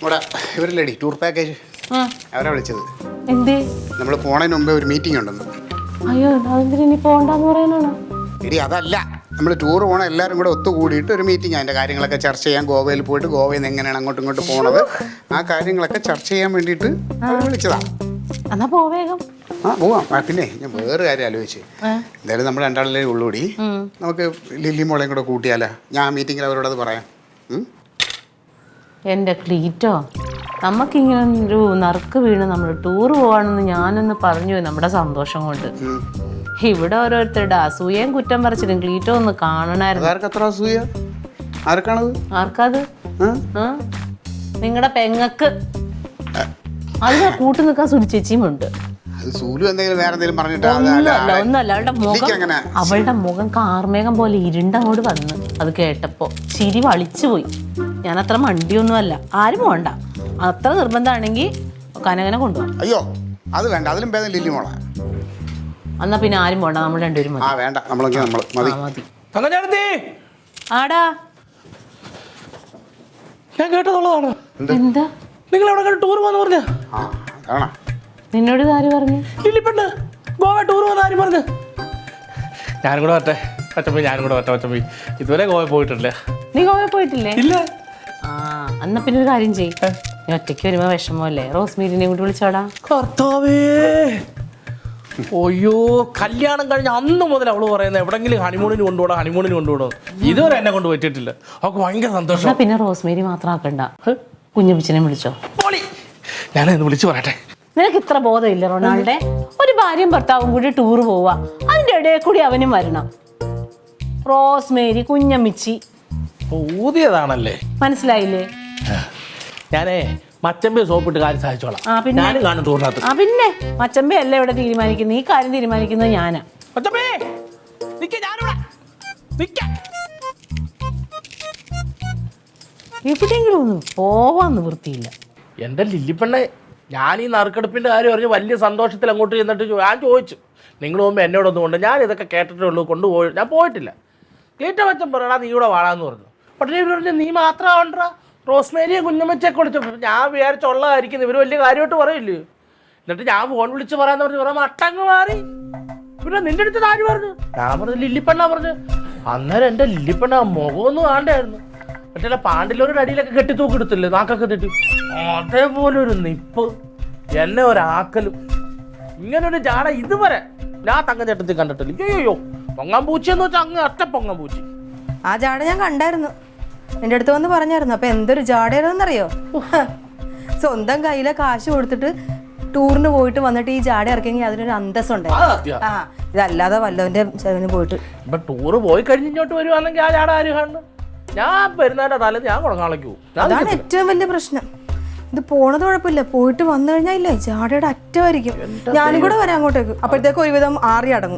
ഇവിടെ ഇവരില്ലേടി tour package അവരാ വിളിച്ചത്. എന്തേ? നമ്മൾ പോണതിന് മുമ്പേ ഒരു മീറ്റിംഗ് ഉണ്ടെന്ന്. അയ്യോ അതെന്തിനാ ഇനി പോണ്ടെന്ന് പറയാനാണോ? എടി അതല്ല, നമ്മൾ ടൂർ പോകണം എല്ലാവരും കൂടെ ഒത്തുകൂടിയിട്ട് ഒരു മീറ്റിംഗ്, അതിൻ്റെ കാര്യങ്ങളൊക്കെ ചർച്ച ചെയ്യാൻ. ഗോവയിൽ പോയിട്ട് ഗോവയിൽ നിന്ന് എങ്ങനെയാണ് അങ്ങോട്ടും ഇങ്ങോട്ട് പോണത്, ആ കാര്യങ്ങളൊക്കെ ചർച്ച ചെയ്യാൻ വേണ്ടിയിട്ട് വിളിച്ചതാ. എന്നാ പോവേഗം. പോവാം. പിന്നെ ഞാൻ വേറെ കാര്യം ആലോചിച്ച്, എന്തായാലും നമ്മൾ രണ്ടാളിലേ ഉള്ളൂടി, നമുക്ക് ലില്ലി മോളെയും കൂടെ കൂട്ടിയാലോ? ഞാൻ മീറ്റിങ്ങിൽ അവരോടത് പറയാം. എൻ്റെ ക്ലീറ്റോ, നമുക്കിങ്ങനെ ഒരു നറുക്ക് വീണ് നമ്മൾ ടൂർ പോവാണെന്ന് ഞാനൊന്ന് പറഞ്ഞു നമ്മുടെ സന്തോഷം കൊണ്ട്. ഇവിടെ ഓരോരുത്തരുടെ അസൂയയും കുറ്റം പറിച്ചിട്ടും ക്ലീറ്റോ ഒന്ന് കാണണായിരുന്നു. ആർക്കത്? നിങ്ങളുടെ പെങ്ങക്ക്. അതിനെ കൂട്ടു നിൽക്കാൻ സുരിച്ചേച്ചിയും ഉണ്ട്. ഒന്നല്ല, അവളുടെ മുഖം കാർമേഘം പോലെ ഇരുണ്ടങ്ങോട്ട് വന്ന് അത് കേട്ടപ്പോ ചിരി വളിച്ചു പോയി. ഞാൻ അത്ര മണ്ടിയൊന്നുമല്ല, ആരും പോണ്ട. അത്ര നിർബന്ധമാണെങ്കിൽ കനകനെ കൊണ്ടുപോകാം. അയ്യോ അത് വേണ്ട, അതിലും ഭേദം ലില്ലി മോളെ. എന്നാ പിന്നെ ആരും പോണ്ട, നമ്മൾ രണ്ടുപേരും മതി. ആടാ ഞാൻ കേട്ടതുള്ളതാണ്. എന്താ നിങ്ങൾ എവിടെ ടൂർ പോകാന്ന് പറഞ്ഞ? നിന്നോട് ആര് പറഞ്ഞു? ലില്ലിപ്പെണ്ണ് ഗോവ ടൂർ പോകുന്ന ആര് പറഞ്ഞു? ഞാനും കൂടെ പറ്റേ പച്ചപ്പി, ഞാനും കൂടെ പറ്റേ പച്ചപ്പി. ഇതുവരെ ഗോവ പോയിട്ടില്ല. നീ ഗോവ പോയിട്ടില്ലേ? ഇല്ല. എന്നാ പിന്നെ ഒരു കാര്യം ചെയ്യ്, നീ ഒറ്റയ്ക്ക് വരുമ്പോ വിഷമല്ലേ, റോസ്മേരിനെ കൂടി വിളിച്ചോടാ. കർത്താവേ, അയ്യോ കല്യാണം കഴിഞ്ഞ അന്ന് മുതൽ അവള് പറയുന്നത് എവിടെങ്കിലും ഹണിമൂണിന് കൊണ്ടുപോകണം. ഇതുവരെ എന്നെ കൊണ്ട് പറ്റിയിട്ടില്ല. അവൾക്ക് ഭയങ്കര സന്തോഷം. പിന്നെ റോസ്മേരി മാത്രം ആക്കണ്ട, കുഞ്ഞുപിച്ചനെ വിളിച്ചോ. ഞാനൊന്ന് വിളിച്ചു പറയട്ടെ. നിനക്ക് ഇത്ര ബോധമില്ല റൊണാൾഡേ? ഒരു ഭാര്യയും ഭർത്താവും കൂടി ടൂർ പോവാ, അതിന്റെ ഇടയിൽ കൂടി അവനും വരണം. റോസ്മേരി, കുഞ്ഞമ്മിച്ചി ഊതിയതാണല്ലേ, മനസ്സിലായില്ലേ? ഞാനേ മച്ചമ്പി സോപ്പിട്ട് കാര്യം സാധിച്ചോളാം. ഞാനും കാണും ടൂറിനകത്ത്. പിന്നെ മച്ചമ്പി അല്ല ഇവിടെ തീരുമാനിക്കുന്നത്, ഈ കാര്യം തീരുമാനിക്കുന്നത് ഞാനാ. എവിടെയെങ്കിലും ഒന്നും പോവാൻ നിവൃത്തിയില്ല. എൻ്റെ ലില്ലിപ്പെണ്ണെ, ഞാൻ ഈ നറുക്കെടുപ്പിൻ്റെ കാര്യം പറഞ്ഞ് വലിയ സന്തോഷത്തിൽ അങ്ങോട്ട് ചെന്നിട്ട് ഞാൻ ചോദിച്ചു, നിങ്ങൾ പോകുമ്പോൾ എന്നോടൊന്നും കൊണ്ട് ഞാൻ ഇതൊക്കെ കേട്ടിട്ടേ ഉള്ളൂ, കൊണ്ടുപോയി ഞാൻ പോയിട്ടില്ല. ക്ലീറ്റ മച്ചൻ പറയടാ നീ ഇവിടെ വാടാന്ന് പറഞ്ഞു. പക്ഷേ ഇവർ പറഞ്ഞു നീ മാത്രമാവണ്ടാ, റോസ്മേരിയെ കുഞ്ഞമ്മച്ചൊക്കെ വിളിച്ചു. ഞാൻ വിചാരിച്ചുള്ളതായിരിക്കും, ഇവർ വലിയ കാര്യമായിട്ട് പറയില്ലേ. എന്നിട്ട് ഞാൻ ഫോൺ വിളിച്ച് പറയാന്ന് പറഞ്ഞു, പറയാൻ മട്ടങ്ങ് മാറി. പിന്നെ നിന്റെ അടുത്ത് ആര് പറഞ്ഞു? ഞാൻ പറഞ്ഞു ലില്ലിപ്പെണ്ണ പറഞ്ഞു. അന്നേരം എൻ്റെ ലില്ലിപ്പെണ്ണ മുഖമൊന്നും കാണണ്ടായിരുന്നു. മറ്റേ പാണ്ടിലൊരു അടിയിലൊക്കെ കെട്ടി തൂക്കെടുത്തില്ലേ, നാക്കൊക്കെ തെറ്റി, അതേപോലെ ഒരു നിപ്പ്, എന്നെ ഒരാക്കലും. ഇങ്ങനൊരു ജാട ഇതുവരെ ഞാൻ തങ്കച്ചേട്ടത്തിൽ കണ്ടിട്ടില്ല. അയ്യോ പൊങ്ങാൻ പൂച്ചയെന്ന് വെച്ചാൽ അങ്ങ് ഒറ്റ പൊങ്ങാൻ പൂച്ച. ആ ജാട ഞാൻ കണ്ടായിരുന്നു, എൻ്റെ അടുത്ത് വന്ന് പറഞ്ഞായിരുന്നു. അപ്പൊ എന്തൊരു ജാടയാണെന്നറിയോ? സ്വന്തം കയ്യിലെ കാശ് കൊടുത്തിട്ട് ടൂറിന് പോയിട്ട് വന്നിട്ട് ഈ ജാട ഇറക്കിയെങ്കിൽ അതിനൊരു അന്തസ്സുണ്ടായി. ഇതല്ലാതെ വല്ലവന്റെ ചെലവിന് പോയിട്ട് ഇപ്പൊ ടൂറ് പോയി കഴിഞ്ഞ് ഇങ്ങോട്ട് വരുവാണെങ്കിൽ ആ ജാട ആര് കാണുന്നു? ഞാൻ പെരുന്നാളിന്റെ തലേന്ന് ഞാൻ കുടങ്ങാളേക്ക് പോകും. അതാണ് ഏറ്റവും വലിയ പ്രശ്നം. ഇത് പോണത് കുഴപ്പമില്ല, പോയിട്ട് വന്നു കഴിഞ്ഞാൽ ഇല്ലേ ജാടയുടെ അറ്റമായിരിക്കും. ഞാനും കൂടെ വരാം അങ്ങോട്ടേക്ക്, അപ്പോഴത്തേക്ക് ഒരുവിധം ആറി അടങ്ങും.